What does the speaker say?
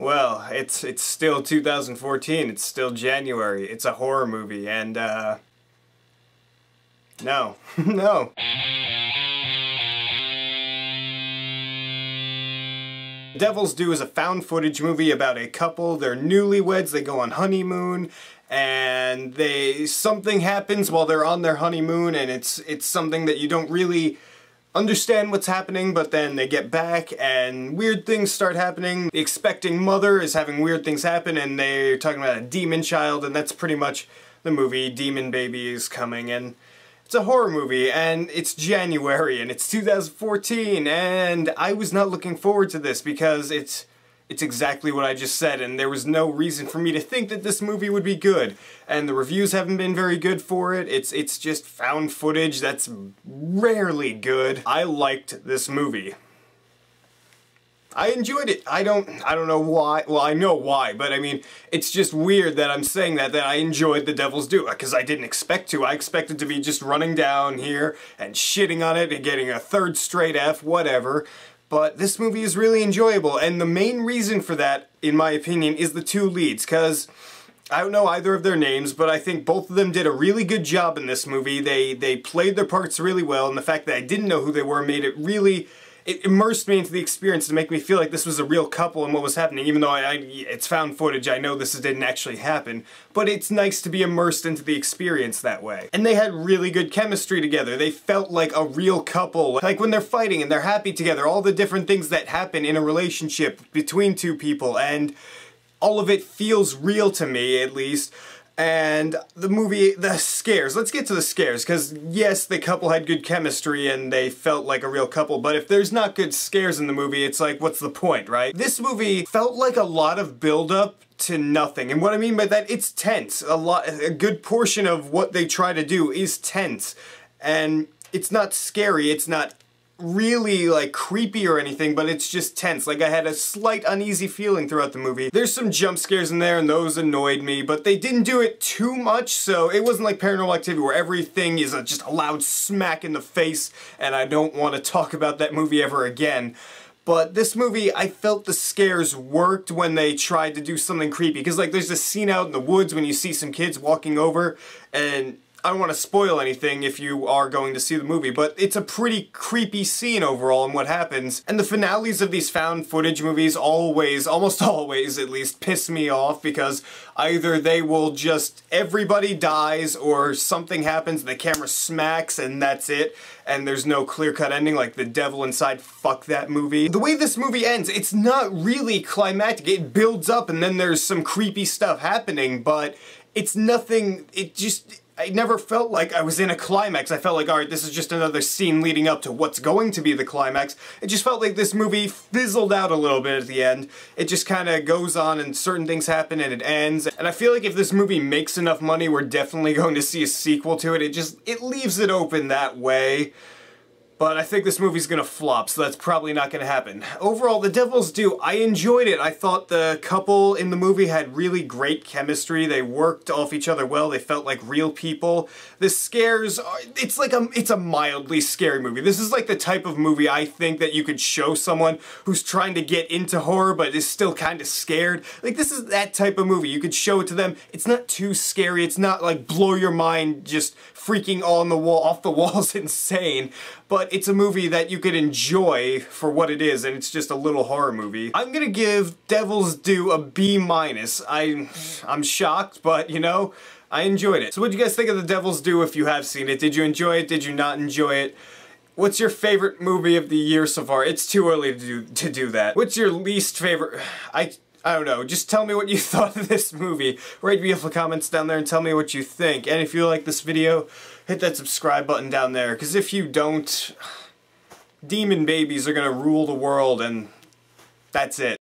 Well, it's still 2014, it's still January, it's a horror movie, and no. No. Devil's Due is a found footage movie about a couple, they're newlyweds, they go on honeymoon, and something happens while they're on their honeymoon, and it's something that you don't really understand what's happening, but then they get back and weird things start happening. The expecting mother is having weird things happen, and they're talking about a demon child, and that's pretty much the movie. Demon baby is coming, and it's a horror movie, and it's January, and it's 2014, and I was not looking forward to this because it's exactly what I just said, and there was no reason for me to think that this movie would be good. And the reviews haven't been very good for it. It's just found footage that's rarely good. I liked this movie. I enjoyed it. I don't know why. Well, I know why, but I mean, it's just weird that I'm saying that I enjoyed The Devil's Due, because I didn't expect to. I expected to be just running down here and shitting on it and getting a third straight F, whatever. But this movie is really enjoyable, and the main reason for that, in my opinion, is the two leads, because I don't know either of their names, but I think both of them did a really good job in this movie. They played their parts really well, and the fact that I didn't know who they were made it really... It immersed me into the experience to make me feel like this was a real couple and what was happening, even though it's found footage, I know this didn't actually happen, but it's nice to be immersed into the experience that way. And they had really good chemistry together. They felt like a real couple, like when they're fighting and they're happy together, all the different things that happen in a relationship between two people, and all of it feels real to me, at least. And the movie, the scares, let's get to the scares, because yes, the couple had good chemistry and they felt like a real couple, but if there's not good scares in the movie, it's like, what's the point, right? This movie felt like a lot of build-up to nothing, and what I mean by that, it's tense. A good portion of what they try to do is tense, and it's not scary, it's not really like creepy or anything, but it's just tense. Like, I had a slight uneasy feeling throughout the movie. There's some jump scares in there and those annoyed me, but they didn't do it too much, so it wasn't like Paranormal Activity where everything is just a loud smack in the face, and I don't want to talk about that movie ever again. But this movie, I felt the scares worked when they tried to do something creepy, because like there's this scene out in the woods when you see some kids walking over, and I don't want to spoil anything if you are going to see the movie, but it's a pretty creepy scene overall in what happens. And the finales of these found footage movies always, almost always at least, piss me off, because either they will just, everybody dies, or something happens and the camera smacks and that's it, and there's no clear-cut ending like The Devil Inside. Fuck that movie. The way this movie ends, it's not really climactic. It builds up and then there's some creepy stuff happening, but it's nothing, I never felt like I was in a climax. I felt like, alright, this is just another scene leading up to what's going to be the climax. It just felt like this movie fizzled out a little bit at the end. It just kind of goes on and certain things happen and it ends. And I feel like if this movie makes enough money, we're definitely going to see a sequel to it. It leaves it open that way. But I think this movie's gonna flop, so that's probably not gonna happen. Overall, The Devil's Due, I enjoyed it. I thought the couple in the movie had really great chemistry. They worked off each other well. They felt like real people. The scares, it's a mildly scary movie. This is like the type of movie I think that you could show someone who's trying to get into horror but is still kind of scared. Like, this is that type of movie. You could show it to them. It's not too scary. It's not like blow your mind, just freaking on the wall, off the walls insane. But it's a movie that you could enjoy for what it is, and it's just a little horror movie. I'm gonna give Devil's Due a B-. I'm shocked, but you know, I enjoyed it. So what do you guys think of The Devil's Due if you have seen it? Did you enjoy it? Did you not enjoy it? What's your favorite movie of the year so far? It's too early to do that. What's your least favorite? I don't know, just tell me what you thought of this movie. Write me the comments down there and tell me what you think. And if you like this video, hit that subscribe button down there, because if you don't, demon babies are gonna rule the world, and that's it.